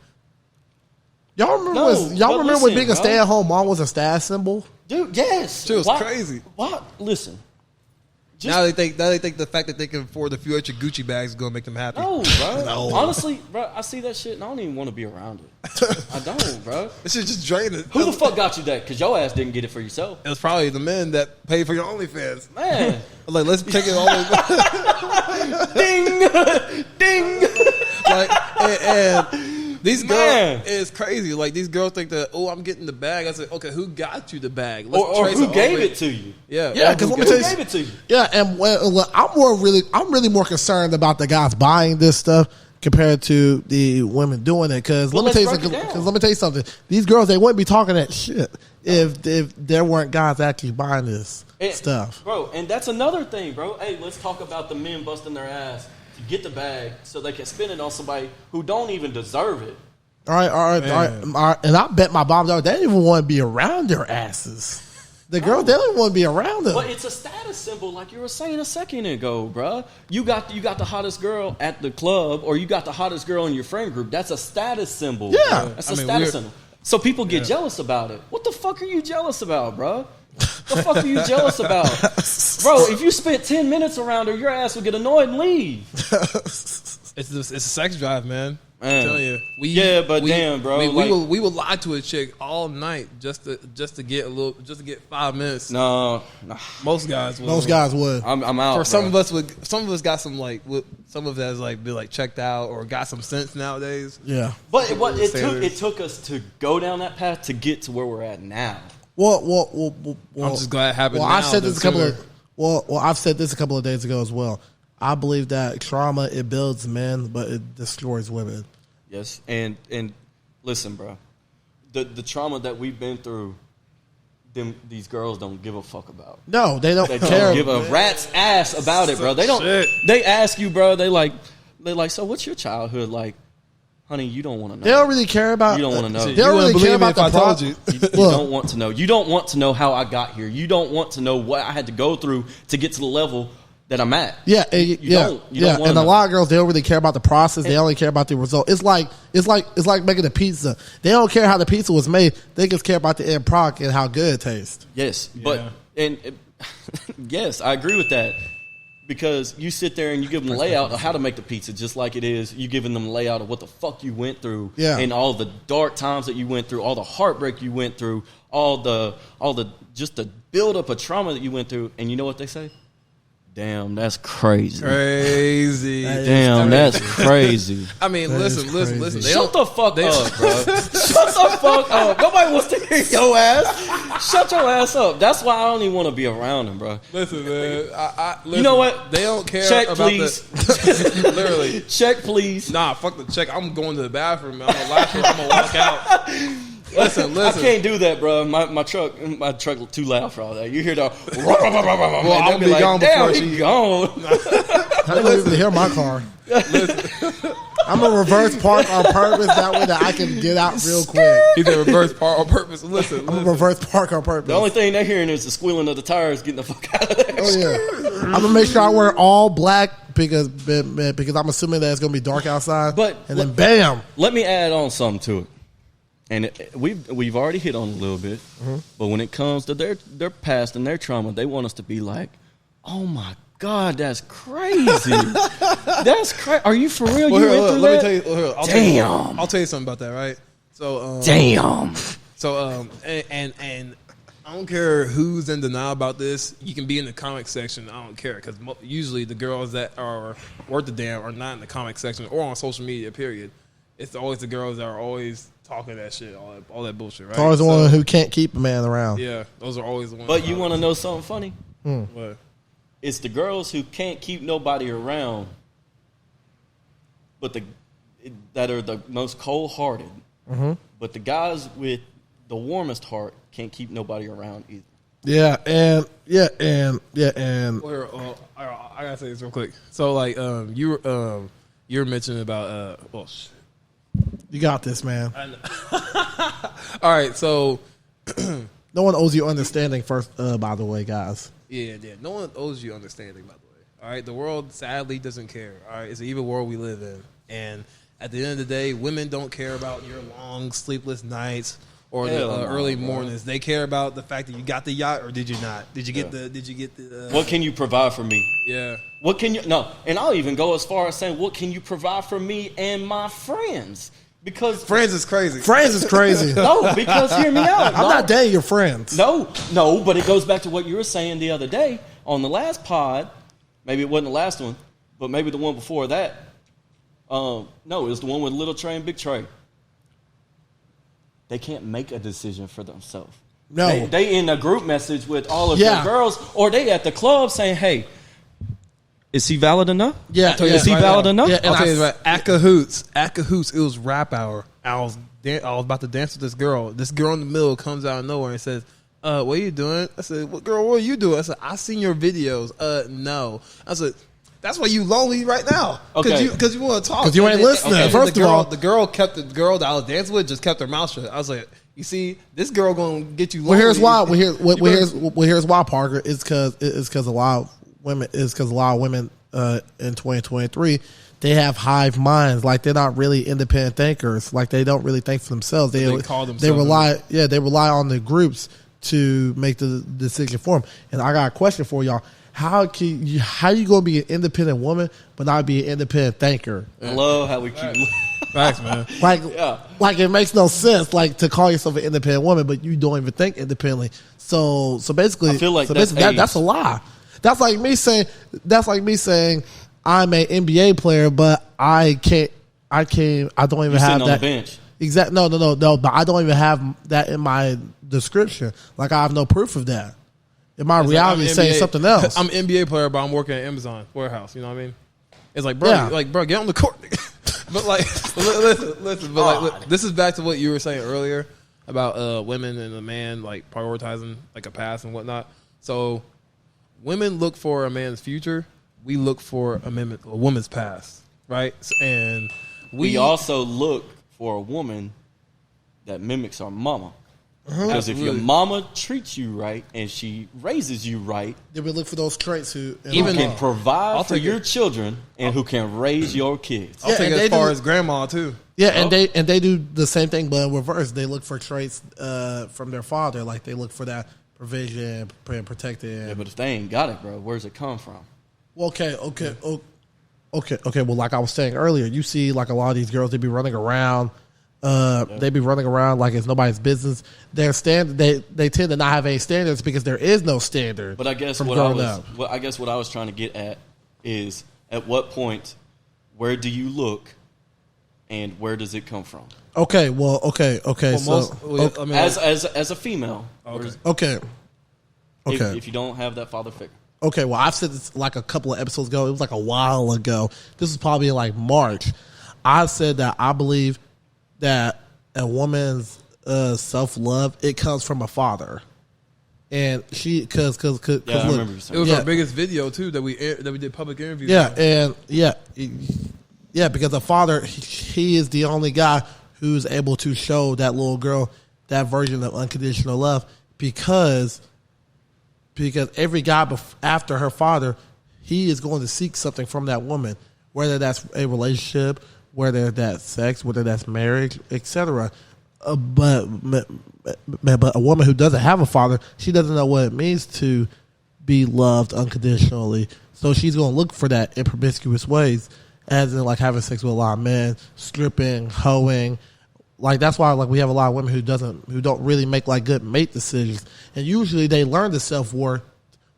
y'all remember when being a stay-at-home mom was a status symbol? Dude, yes. She was crazy. What? Listen. Now they think the fact that they can afford a few extra Gucci bags is gonna make them happy. No, bro. No. Honestly, bro, I see that shit and I don't even want to be around it. I don't, bro. This shit just draining. Who the fuck got you that? Because your ass didn't get it for yourself. It was probably the men that paid for your OnlyFans. Man. Like, let's take it all the way. Ding! Ding! These girls, it's crazy. Like, these girls think that, oh, I'm getting the bag. I said, okay, who got you the bag? Or who gave it to you? Yeah, because let me tell you, gave it to you? Yeah, and I'm really more concerned about the guys buying this stuff compared to the women doing it. Because let me tell you something. These girls, they wouldn't be talking that shit if there weren't guys actually buying this stuff, bro. And that's another thing, bro. Hey, let's talk about the men busting their ass to get the bag so they can spend it on somebody who don't even deserve it. All right. And I bet my bomb dog, they don't even want to be around their asses. The girls, they don't want to be around them. But it's a status symbol, like you were saying a second ago, bro. You got the hottest girl at the club, or you got the hottest girl in your friend group. That's a status symbol. Yeah, bro. That's a status symbol. So people get jealous about it. What the fuck are you jealous about, bro? The fuck are you jealous about, bro? If you spent 10 minutes around her, your ass would get annoyed and leave. It's a sex drive, man. I'm telling you. Damn, bro. We will lie to a chick all night just to get 5 minutes. No. Most guys would. I'm out. For some of us got some some of us like be like checked out or got some sense nowadays. Yeah. But it took us to go down that path to get to where we're at now. Well, I'm just glad it happened. Well, now I've said this I've said this a couple of days ago as well. I believe that trauma, it builds men, but it destroys women. Yes, and listen, bro, the trauma that we've been through, these girls don't give a fuck about. No, they don't They care. don't give a rat's ass about it, bro. They don't. Shit. They ask you, bro. They like, so what's your childhood like? Honey, you don't want to know. They don't really care about. You don't want to know. They don't really care about the problem. You don't want to know. You don't want to know how I got here. You don't want to know what I had to go through to get to the level that I'm at. Yeah, You don't and know. a lot of girls, they don't really care about the process. They only care about the result. It's like making a pizza. They don't care how the pizza was made. They just care about the end product and how good it tastes. Yes, but yes, I agree with that. Because you sit there and you give them the layout of how to make the pizza, just like it is you giving them the layout of what the fuck you went through, and all the dark times that you went through, all the heartbreak you went through, all the just the build up of trauma that you went through, and you know what they say? Damn, that's crazy. Damn, that's crazy. I mean, listen. Shut the fuck up, bro. Shut the fuck up. Nobody wants to hear your ass. Shut your ass up. That's why I don't even want to be around him, bro. Listen, man. Listen, you know what? They don't care check, about please. Literally. Check, please. Nah, fuck the check. I'm going to the bathroom. I'm gonna walk out. Listen. I can't do that, bro. My truck too loud for all that. You hear the well, I'll be like, gone before she gone. I don't even hear my car. I'm gonna reverse park on purpose that way that I can get out real quick. He's a reverse park on purpose. Listen. I'm gonna reverse park on purpose. The only thing they're hearing is the squealing of the tires getting the fuck out of there. Oh yeah. I'm gonna make sure I wear all black because I'm assuming that it's gonna be dark outside. And then bam. Let me add on something to it. And we've already hit on it a little bit, but when it comes to their past and their trauma, they want us to be like, "Oh my God, that's crazy! That's crazy. Are you for real? Well, you went through that? Tell you, I'll tell you something about that, right? So, damn. So, and I don't care who's in denial about this. You can be in the comic section. I don't care because usually the girls that are worth the damn are not in the comic section or on social media. Period. It's always the girls that are always talking that shit, all that bullshit, right? Always the one who can't keep a man around. Yeah, those are always the ones. But you want to know something funny? What? It's the girls who can't keep nobody around, but that are the most cold-hearted. But the guys with the warmest heart can't keep nobody around either. Yeah, and Well, I gotta say this real quick. So, like, you were mentioning about you got this, man. All right, so no one owes you understanding first, by the way, guys. Yeah. No one owes you understanding, by the way. All right, the world sadly doesn't care. All right, it's an evil world we live in, and at the end of the day, women don't care about your long sleepless nights or the early mornings. They care about the fact that you got the yacht or did you not? Did you get the? What can you provide for me? Yeah. What can you? No, and I'll even go as far as saying, what can you provide for me and my friends? Because friends is crazy. No, because hear me out. I'm not dating your friends. No, but it goes back to what you were saying the other day on the last pod. Maybe it wasn't the last one, but maybe the one before that. No, it was the one with Little Trey and Big Trey. they can't make a decision for themselves. No. They in a group message with all of their girls, or they at the club saying, hey, is he valid enough? Yeah. Is he valid enough? Yeah, I'll tell you what, at Cahoots, it was rap hour. I was about to dance with this girl. This girl in the middle comes out of nowhere and says, what are you doing? I said, what are you doing? I said, I seen your videos. No. I said, that's why you lonely right now. Because you want to talk. Because you ain't listening. First of all, the girl that I was dancing with just kept her mouth shut. I was like, you see, this girl gonna get you lonely. Here's why, Parker. It's because a lot of women in 2023 they have hive minds. Like, they're not really independent thinkers. Like, they don't really think for themselves. They rely on the groups to make the decision for them. And I got a question for y'all. How you gonna be an independent woman but not be an independent thinker? I love how we keep facts, man. Like it makes no sense, like, to call yourself an independent woman but you don't even think independently. So basically, I feel like that's a lie. That's like me saying I'm an NBA player but I don't even You're have on that the bench. Exactly. No, but I don't even have that in my description. Like, I have no proof of that. In my reality, is saying something else. I'm an NBA player, but I'm working at Amazon warehouse. You know what I mean? It's like, bro, get on the court. But like, listen. But like, this is back to what you were saying earlier about women and a man like prioritizing like a past and whatnot. So, women look for a man's future. We look for a woman's past, right? And we also look for a woman that mimics our mama. Because if your mama treats you right and she raises you right, then we look for those traits who can provide for your children and who can raise your kids. I'll take it as far as grandma too. Yeah, and they do the same thing, but in reverse. They look for traits from their father, like they look for that provision, protected. Yeah, but if they ain't got it, bro, where's it come from? Well, okay. Well, like I was saying earlier, you see, like, a lot of these girls, they be running around. They be running around like it's nobody's business. They tend to not have any standards because there is no standard. But I guess what I was trying to get at is, at what point, where do you look, and where does it come from? Okay. As a female, okay. If you don't have that father figure. Okay, well, I've said this like a couple of episodes ago. It was like a while ago. This was probably in like March. I said that I believe that a woman's self-love, it comes from a father. And she, because I remember you saying it was our biggest video too that we did public interviews. Because a father, he is the only guy who's able to show that little girl that version of unconditional love, because every guy after her father, he is going to seek something from that woman, whether that's a relationship, whether that's sex, whether that's marriage, etc. But a woman who doesn't have a father, she doesn't know what it means to be loved unconditionally. So she's going to look for that in promiscuous ways, as in like having sex with a lot of men, stripping, hoeing. Like, that's why, like, we have a lot of women who don't really make like good mate decisions, and usually they learn the self-worth,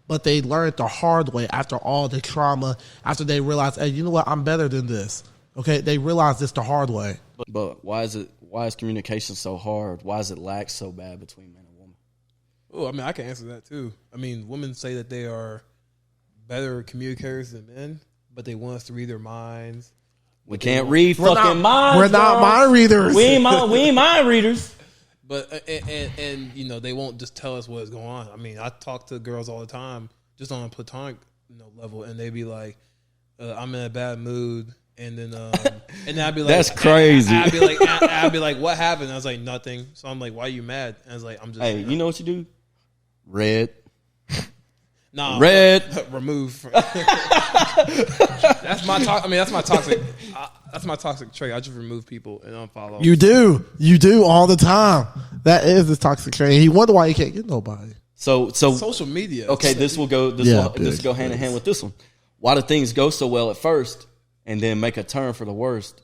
but they learn it the hard way after all the trauma. After they realize, hey, you know what, I'm better than this. Okay, they realize this the hard way. But why is communication so hard? Why is it lack so bad between men and women? Oh, I mean, I can answer that too. I mean, women say that they are better communicators than men, but they want us to read their minds. We can't read fucking minds. We're not mind readers. We ain't mind readers. But and you know, they won't just tell us what's going on. I mean, I talk to girls all the time, just on a platonic level, and they be like, "I'm in a bad mood." And then I'd be like, "That's crazy." I'd be like, "What happened?" And I was like, "Nothing." So I'm like, "Why are you mad?" And I was like, "I'm just." Hey, you know what you do? Red. Nah, red. Remove. That's my talk. I mean, that's my toxic. That's my toxic trait. I just remove people and unfollow. You do all the time. That is the toxic trait. He wonder why he can't get nobody. So social media. Okay, this will go hand in hand with this one. Why do things go so well at first and then make a turn for the worst?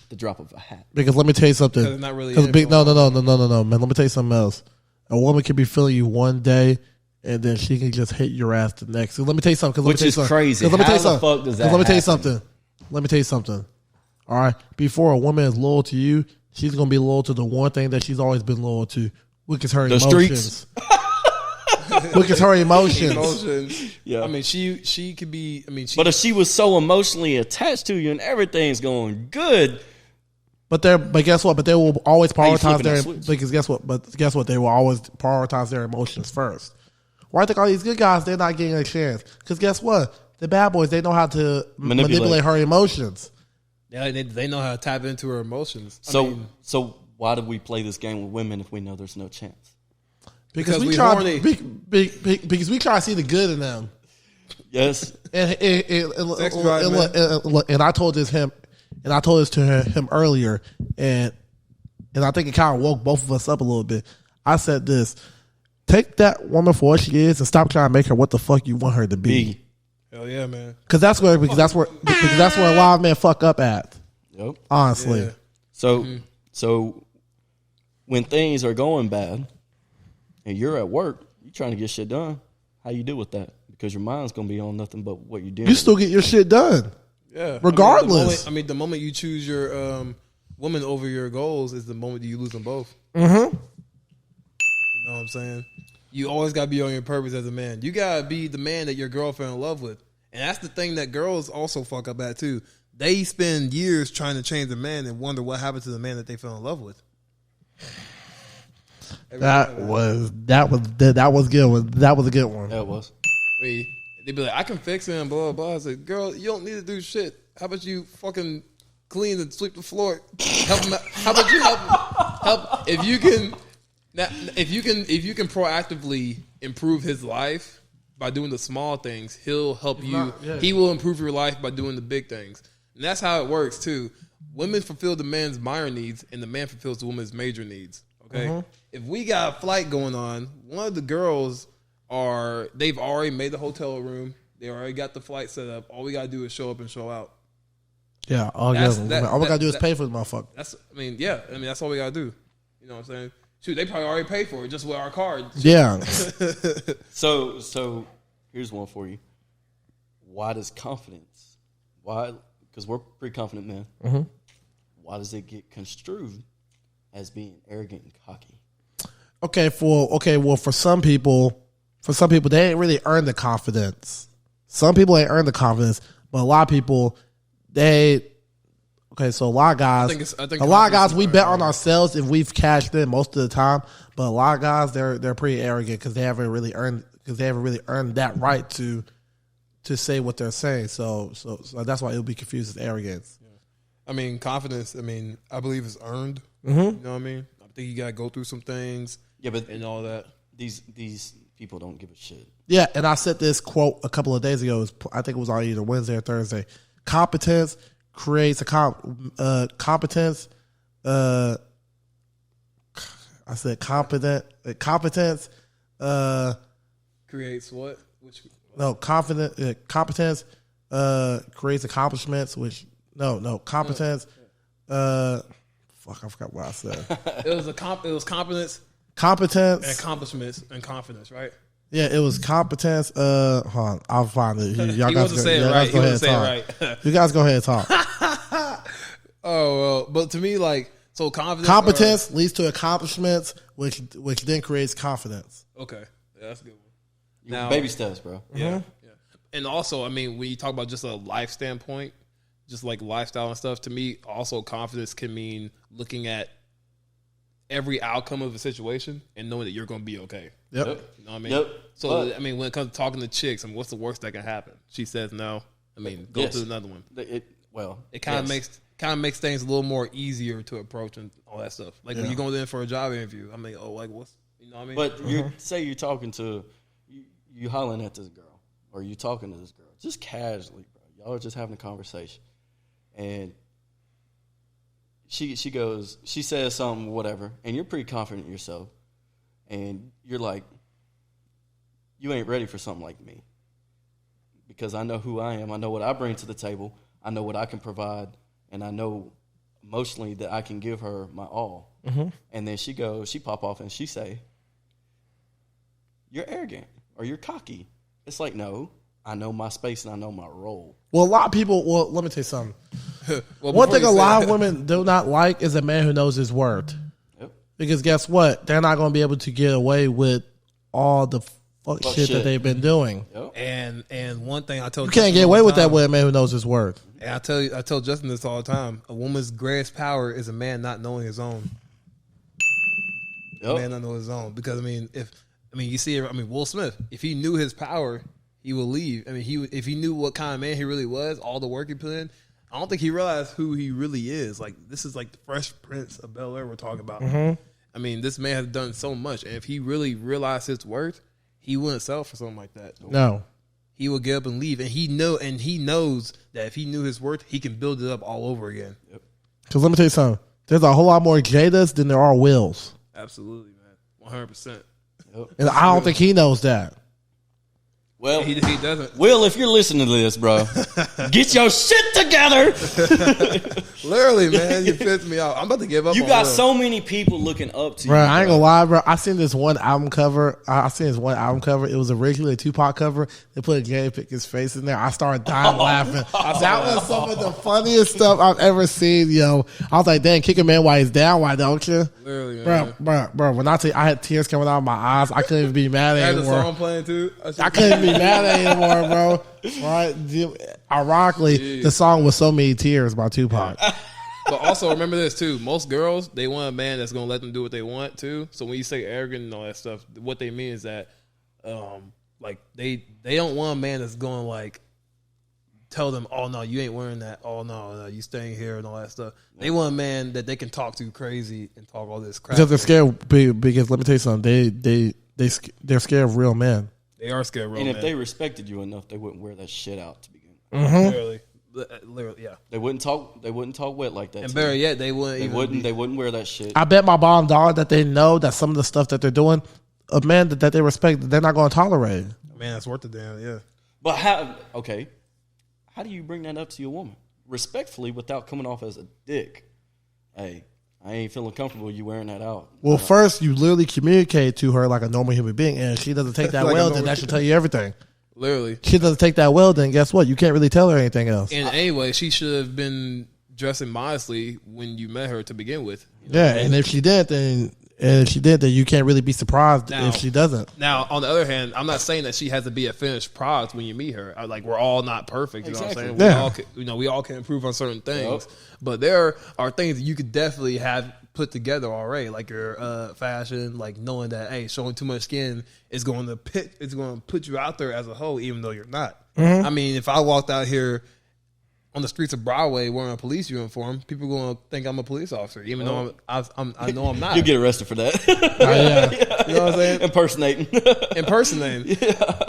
The drop of a hat. Because let me tell you something. Because not really. No, man. Let me tell you something else. A woman can be feeling you one day, and then she can just hit your ass the next. So let me tell you something. Which is crazy. How the fuck does that happen? Let me tell you something. All right. Before a woman is loyal to you, she's gonna be loyal to the one thing that she's always been loyal to, which is her The emotions. Which is her emotions. Emotions. Yeah. I mean, she could be. I mean, But if she was so emotionally attached to you and everything's going good, but guess what? But they will always prioritize flipping their that switch? because guess what? But guess what? They will always prioritize their emotions first. Why I think all these good guys they're not getting a chance? Because guess what? The bad boys they know how to manipulate her emotions. yeah, they know how to tap into her emotions. So why do we play this game with women if we know there's no chance? Because we we try horny. because we try to see the good in them. Yes. And Sex drive, man. and I told this to him earlier, and I think it kind of woke both of us up a little bit. I said this: take that woman for what she is, and stop trying to make her what the fuck you want her to be. Hell yeah, man. Because that's where a lot of men fuck up at. Yep. Honestly, Yeah. So when things are going bad and you're at work, you're trying to get shit done, how you deal with that? Because your mind's going to be on nothing but what you're doing. you still get your shit done. Yeah. Regardless. I mean, the moment you choose your woman over your goals is the moment you lose them both. Mm-hmm. You know what I'm saying? You always got to be on your purpose as a man. You got to be the man that your girl fell in love with. And that's the thing that girls also fuck up at too. They spend years trying to change a man and wonder what happened to the man that they fell in love with. That was good. That was a good one. Yeah, it was. They'd be like, I can fix him, blah, blah, blah. I said, girl, you don't need to do shit. How about you fucking clean and sweep the floor? Help him out. How about you help if you can proactively improve his life by doing the small things, he'll help you. He will improve your life by doing the big things. And that's how it works too. Women fulfill the man's minor needs and the man fulfills the woman's major needs. Okay? If we got a flight going on, one of the girls they've already made the hotel room. They already got the flight set up. All we gotta do is show up and show out. Yeah, all we gotta do is pay for the motherfucker. That's all we gotta do. You know what I'm saying? Shoot, they probably already paid for it just with our card. Yeah. So here's one for you. Why does confidence? Why? Because we're pretty confident men. Mm-hmm. Why does it get construed as being arrogant and cocky? For some people, they ain't really earned the confidence. Some people ain't earned the confidence, but a lot of people, so a lot of guys, we bet on ourselves if we've cashed in most of the time. But a lot of guys, they're pretty arrogant because they haven't really earned that right to say what they're saying. So that's why it'll be confused as arrogance. Yeah. I mean, confidence. I mean, I believe is earned. Mm-hmm. You know what I mean? I think you gotta go through some things. Yeah, but and all that. These people don't give a shit. Yeah, and I said this quote a couple of days ago. I think it was on either Wednesday or Thursday. Competence creates competence. I said competence Creates what? Competence creates accomplishments. Competence. Fuck, I forgot what I said. It was competence. Competence and accomplishments and confidence, right? Yeah, it was competence. Hold on, I'll find it. Y'all guys go ahead and talk. You guys go ahead and talk. Oh well, but to me, like, so competence leads to accomplishments, which then creates confidence. Okay, yeah, that's a good one. Now, baby steps, bro. Yeah, yeah. And also, I mean, when you talk about just a life standpoint, just like lifestyle and stuff, to me, also confidence can mean looking at every outcome of a situation and knowing that you're going to be okay. Yep. You know what I mean? Yep. So, I mean, when it comes to talking to chicks, I mean, what's the worst that can happen? She says no. I mean, go to another one. It kind of makes things a little more easier to approach and all that stuff. Like when you're going in for a job interview, I mean, what's, you know what I mean? But say you're talking to, you hollering at this girl or you talking to this girl, just casually, bro. Y'all are just having a conversation. And she says something, whatever, and you're pretty confident in yourself. And you're like, you ain't ready for something like me. Because I know who I am. I know what I bring to the table. I know what I can provide. And I know emotionally that I can give her my all. Mm-hmm. And then she pop off and she say, you're arrogant or you're cocky. It's like, no, I know my space and I know my role. Well, a lot of people, let me tell you something. Well, One before thing a you say lot that- of women do not like is a man who knows his worth. Yep. Because guess what? They're not going to be able to get away with all the fuck shit that they've been doing. Yep. And one thing I told You can't get away with that with a man who knows his worth. And I tell Justin this all the time. A woman's greatest power is a man not knowing his own. Yep. A man not knowing his own. Because you see, Will Smith, if he knew his power, he would leave. If he knew what kind of man he really was, all the work he put in, I don't think he realized who he really is. Like, this is like the Fresh Prince of Bel-Air we're talking about. Mm-hmm. This man has done so much, and if he really realized his worth, he wouldn't sell for something like that. No. He would get up and leave, and he knows that if he knew his worth, he can build it up all over again. Yep. Because let me tell you something. There's a whole lot more Jadas than there are Wills. Absolutely, man. 100%. Yep. And I don't think he knows that. Well, He doesn't. Will, if you're listening to this, bro, get your shit together. Literally, man, you pissed me off. I'm about to give up. You on got Will. so many people looking up to you. Bro, I ain't gonna lie, bro. I seen this one album cover. I seen this one album cover. It was originally a Tupac cover. They put a gay pic his face in there. I started dying laughing. That was some of the funniest stuff I've ever seen, yo. I was like, dang, kick a man while he's down, why don't you? Literally, man. Bro. When I tell you, I had tears coming out of my eyes. I couldn't even be mad I had the anymore. song playing too. I couldn't be mad anymore, bro. Right? Ironically, the song was So Many Tears by Tupac. But also remember this too. Most girls, they want a man that's gonna let them do what they want too. So when you say arrogant and all that stuff, what they mean is that, like they don't want a man that's gonna like tell them, oh no, you ain't wearing that. Oh no, you staying here and all that stuff. They want a man that they can talk to crazy and talk all this crap. Because they're scared. Because let me tell you something. They're scared of real men. They are scared. Real And if men. they respected you enough, they wouldn't wear that shit out to begin. Literally, yeah. They wouldn't talk wet like that. And to better you. yet, they wouldn't. They wouldn't wear that shit. I bet my bottom dollar that they know that some of the stuff that they're doing, a man that they respect, they're not going to tolerate. Man, that's worth it, damn. Yeah. But how do you bring that up to your woman respectfully without coming off as a dick? Hey, I ain't feeling comfortable you wearing that out. Well, first you literally communicate to her like a normal human being, and if she doesn't take that Like a well, normal then that should tell you everything. Literally. She doesn't take that well, then guess what? You can't really tell her anything else. And anyway, she should have been dressing modestly when you met her to begin with. Yeah, and if she did, then you can't really be surprised Now- if she doesn't. Now, on the other hand, I'm not saying that she has to be a finished product when you meet her. Like, we're all not perfect. You know what I'm Exactly. saying? Yeah. We all can improve on certain things, but there are things that you could definitely have put together already, like your fashion, like knowing that showing too much skin is going to put you out there as a whole, even though you're not. Mm-hmm. I mean, if I walked out here on the streets of Broadway wearing a police uniform, people are going to think I'm a police officer, even though I know I'm not. You get arrested for that. Yeah. You know what I'm saying? Impersonating.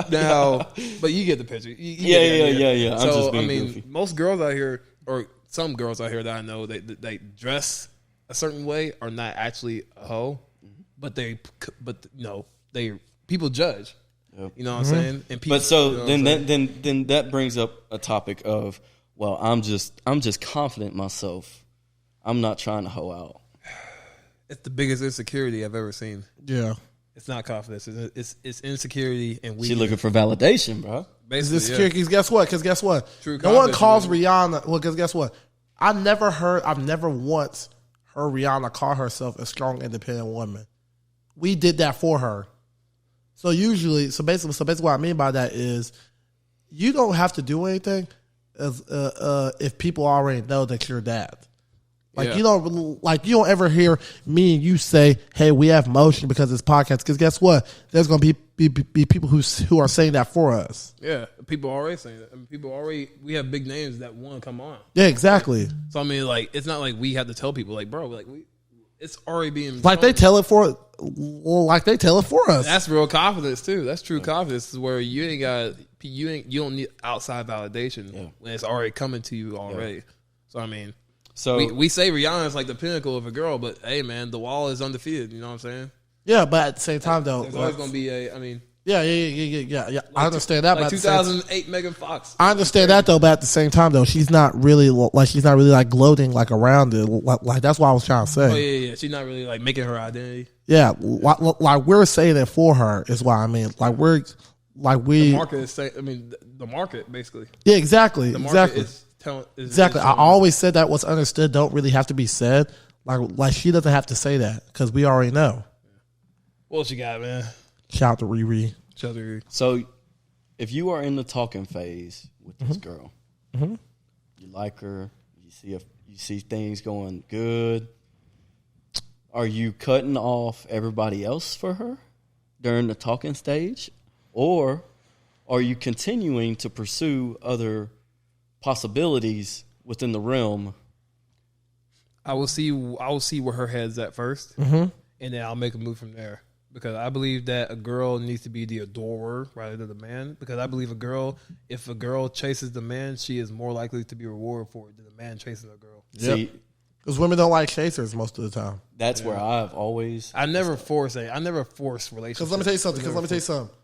Now, but you get the picture. You Yeah. get the idea. I'm So just being goofy. most girls out here, or some girls out here that I know, they dress a certain way are not actually a hoe, but people judge. Yep. You know what I'm saying? And people, But so you know what I'm saying? then that brings up a topic of, well, I'm just confident in myself. I'm not trying to hoe out. It's the biggest insecurity I've ever seen. Yeah. It's not confidence. It's insecurity and weakness. She looking for validation, bro. Is Basically, this yeah. secure? Because guess what? True No one confidence, calls man. Rihanna. Well, because guess what? I've never once heard Rihanna call herself a strong, independent woman. We did that for her. So basically what I mean by that is you don't have to do anything if people already know that you're that. Like, Yeah. you don't ever hear me and you say, "Hey, we have motion because it's podcast." Because guess what? There's going to be people who are saying that for us. Yeah, people already saying that. I mean, we have big names that want to come on. Yeah, exactly. So I mean, like, it's not like we have to tell people, like, bro, it's already being Like they shown. tell it for us. That's real confidence too. That's true confidence, is where you don't need outside validation when it's already coming to you already. So I mean, So we say Rihanna is like the pinnacle of a girl, but hey, man, the wall is undefeated. You know what I'm saying? Yeah, but at the same time, though, There's always going to be a. yeah. I understand that. Like but at the same- 2008 Megan Fox. I understand that though, but at the same time, though, she's not really like gloating like around it. Like that's what I was trying to say. Oh yeah. She's not really like making her identity. Yeah, like we're saying it for her is what I mean. Like we The market is saying. I mean, the market basically. yeah, exactly, The market exactly. is Exactly. I always said that what's understood don't really have to be said. Like she doesn't have to say that because we already know. What you got, man? Shout out to Riri. Shout out to Riri. So, if you are in the talking phase with this girl, you like her, you see things going good, are you cutting off everybody else for her during the talking stage, or are you continuing to pursue other possibilities within the realm? I will see where her head's at first, and then I'll make a move from there. Because I believe that a girl needs to be the adorer rather than the man. Because I believe if a girl chases the man, she is more likely to be rewarded for it than the man chasing a girl. See, because women don't like chasers most of the time. That's where I've always. I never force relationships. Because let me tell you something.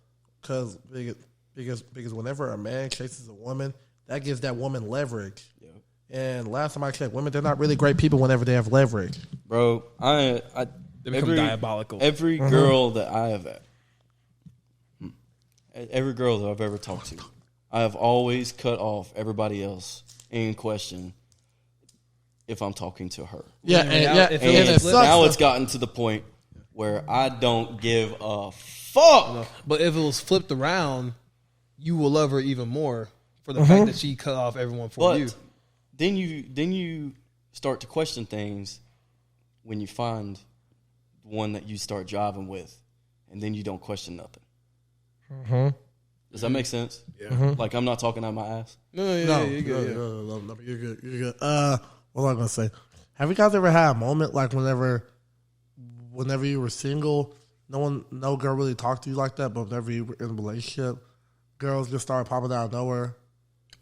Because whenever a man chases a woman, that gives that woman leverage. Yeah. And last time I checked, women, they're not really great people whenever they have leverage. Bro, They become diabolical. Every girl that every girl that I've ever talked to, I have always cut off everybody else in question if I'm talking to her. And now it's gotten to the point where I don't give a fuck. But if it was flipped around, you will love her even more for the fact that she cut off everyone for you. Then you start to question things when you find one that you start driving with, and then you don't question nothing. Does that make sense? Yeah. Like I'm not talking out my ass. No, you're good. No, you're good. You're good. What was I gonna say? Have you guys ever had a moment like whenever you were single, no girl really talked to you like that, but whenever you were in a relationship, girls just started popping out of nowhere,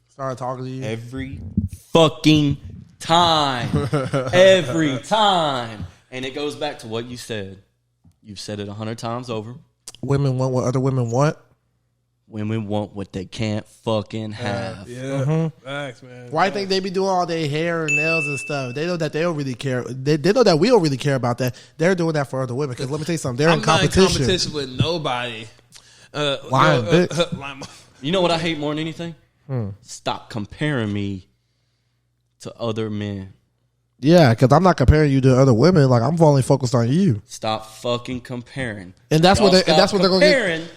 started talking to you every fucking time, every time. And it goes back to what you said. You've said it 100 times over. Women want what other women want. Women want what they can't fucking have. Thanks, man. Why think they be doing all their hair and nails and stuff? They know that they don't really care. They know that we don't really care about that. They're doing that for other women. Because let me tell you something. They're in competition. Not in competition with nobody. Lying bitch. You know what I hate more than anything? Stop comparing me to other men. Yeah, because I'm not comparing you to other women. Like I'm only focused on you. Stop fucking comparing. And that's what they're going to get.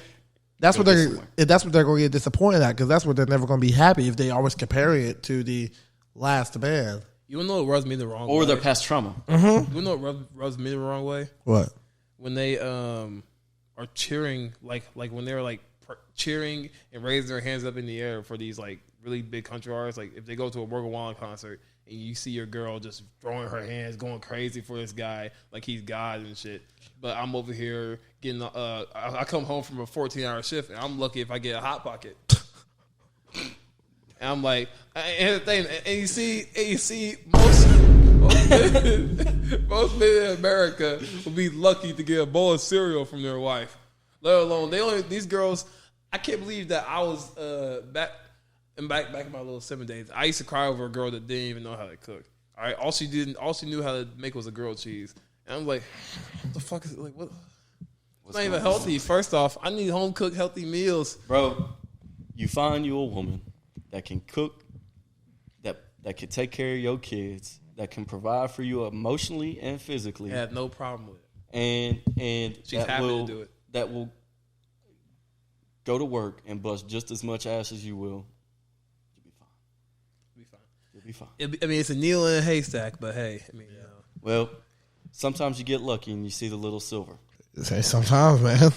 That's what they're going to get disappointed at. Because that's what they're never going to be happy if they always comparing it to the last man. You know what rubs me the wrong way? Or their past trauma. You know what rubs me the wrong way? What? When they are cheering, like when they're like cheering and raising their hands up in the air for these like really big country artists. Like if they go to a Morgan Wallen concert and you see your girl just throwing her hands, going crazy for this guy like he's God and shit. But I'm over here getting I come home from a 14-hour shift and I'm lucky if I get a Hot Pocket. And I'm like, and the thing, and you see most men in America will be lucky to get a bowl of cereal from their wife. Let alone these girls. I can't believe that I was back in my little 7 days. I used to cry over a girl that didn't even know how to cook. All right, all she knew how to make was a grilled cheese. And I'm like, what the fuck is it? Like what? It's not even healthy. First off, I need home cooked healthy meals, bro. You find you a woman that can cook, that can take care of your kids, that can provide for you emotionally and physically. I have no problem with it. And she's happy to do it. That will go to work and bust just as much ass as you will. You'll be fine. I mean, it's a needle in a haystack, but hey, I mean, Well, sometimes you get lucky and you see the little silver. Say sometimes, man.